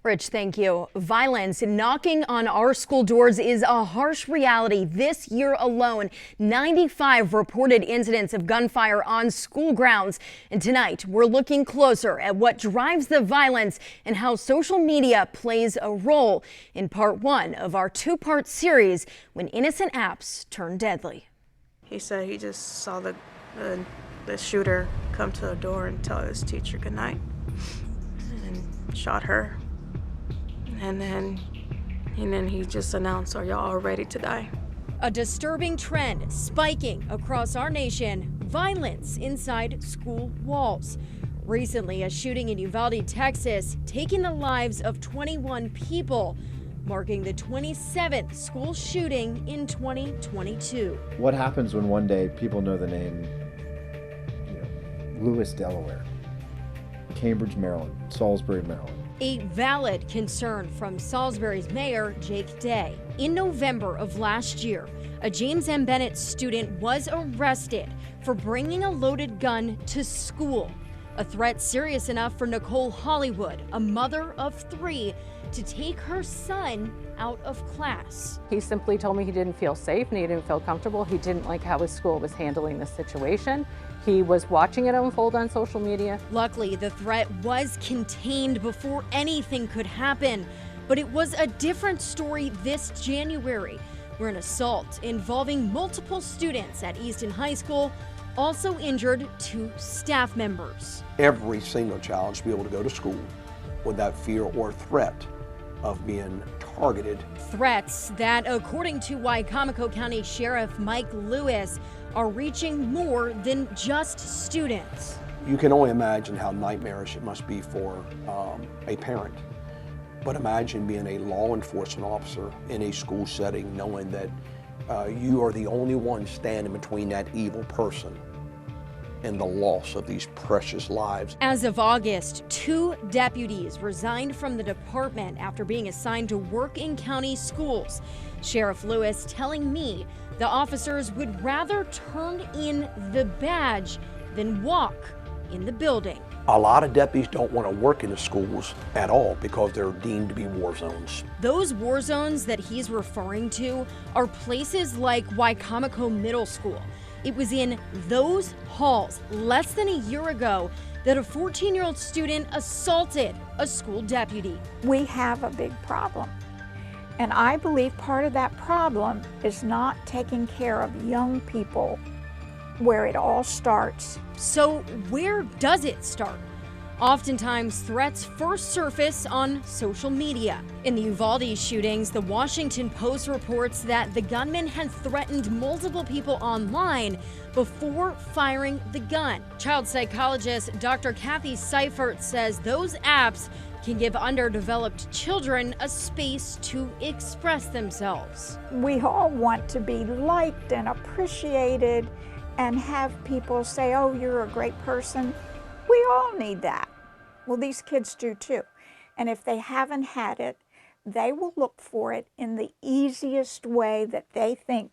Rich, thank you. Violence knocking on our school doors is a harsh reality. This year alone, 95 reported incidents of gunfire on school grounds. And tonight, we're looking closer at what drives the violence and how social media plays a role in part one of our two-part series, When Innocent Apps Turn Deadly. He said he just saw the shooter come to the door and tell his teacher goodnight and shot her. And then he just announced, "Are y'all all ready to die?" A disturbing trend spiking across our nation, violence inside school walls. Recently, a shooting in Uvalde, Texas, taking the lives of 21 people, marking the 27th school shooting in 2022. What happens when one day people know the name, Lewis, Delaware, Cambridge, Maryland, Salisbury, Maryland? A valid concern from Salisbury's mayor, Jake Day. In November of last year, a James M. Bennett student was arrested for bringing a loaded gun to school. A threat serious enough for Nicole Hollywood, a mother of 3, to take her son out of class. He simply told me he didn't feel safe and he didn't feel comfortable. He didn't like how his school was handling the situation. He was watching it unfold on social media. Luckily, the threat was contained before anything could happen. But it was a different story this January, where an assault involving multiple students at Easton High School also injured 2 staff members. Every single child should be able to go to school without fear or threat of being targeted. Threats that, according to Wicomico County Sheriff Mike Lewis, are reaching more than just students. You can only imagine how nightmarish it must be for a parent. But imagine being a law enforcement officer in a school setting, knowing that you are the only one standing between that evil person and the loss of these precious lives. As of August, 2 deputies resigned from the department after being assigned to work in county schools. Sheriff Lewis telling me the officers would rather turn in the badge than walk in the building. A lot of deputies don't want to work in the schools at all because they're deemed to be war zones. Those war zones that he's referring to are places like Wicomico Middle School. It was in those halls less than a year ago that a 14-year-old student assaulted a school deputy. We have a big problem. And I believe part of that problem is not taking care of young people where it all starts. So where does it start? Oftentimes, threats first surface on social media. In the Uvalde shootings, the Washington Post reports that the gunman had threatened multiple people online before firing the gun. Child psychologist Dr. Kathy Seifert says those apps can give underdeveloped children a space to express themselves. We all want to be liked and appreciated and have people say, "Oh, you're a great person." We all need that. Well, these kids do too. And if they haven't had it, they will look for it in the easiest way that they think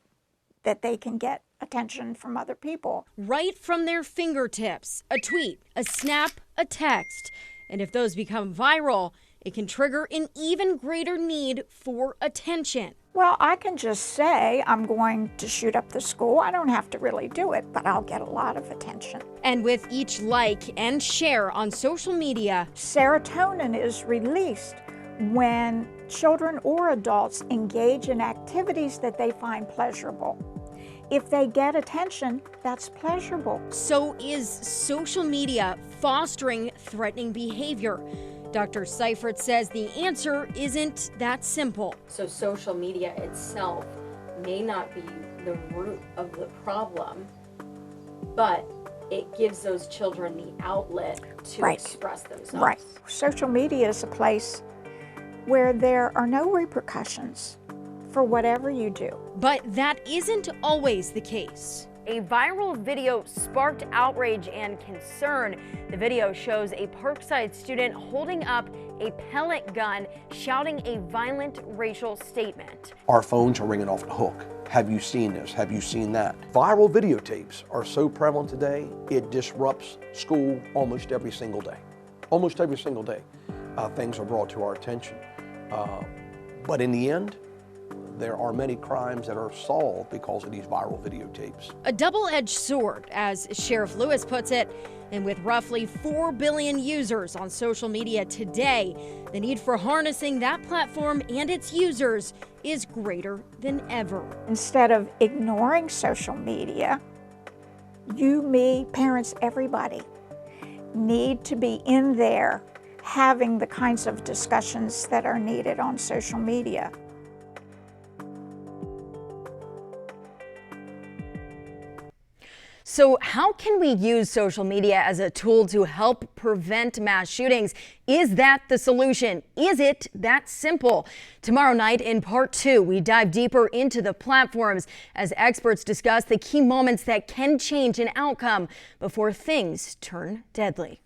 that they can get attention from other people. Right from their fingertips, a tweet, a snap, a text. And if those become viral, it can trigger an even greater need for attention. Well, I can just say I'm going to shoot up the school. I don't have to really do it, but I'll get a lot of attention. And with each like and share on social media, serotonin is released when children or adults engage in activities that they find pleasurable. If they get attention, that's pleasurable. So is social media fostering threatening behavior? Dr. Seifert says the answer isn't that simple. So social media itself may not be the root of the problem, but it gives those children the outlet to express themselves. Right. Social media is a place where there are no repercussions for whatever you do. But that isn't always the case. A viral video sparked outrage and concern. The video shows a Parkside student holding up a pellet gun, shouting a violent racial statement. Our phones are ringing off the hook. Have you seen this? Have you seen that? Viral videotapes are so prevalent today, it disrupts school almost every single day. Almost every single day. things are brought to our attention. But in the end, there are many crimes that are solved because of these viral videotapes. A double-edged sword, as Sheriff Lewis puts it, and with roughly 4 billion users on social media today, the need for harnessing that platform and its users is greater than ever. Instead of ignoring social media, you, me, parents, everybody need to be in there having the kinds of discussions that are needed on social media. So how can we use social media as a tool to help prevent mass shootings? Is that the solution? Is it that simple? Tomorrow night in part 2, we dive deeper into the platforms as experts discuss the key moments that can change an outcome before things turn deadly.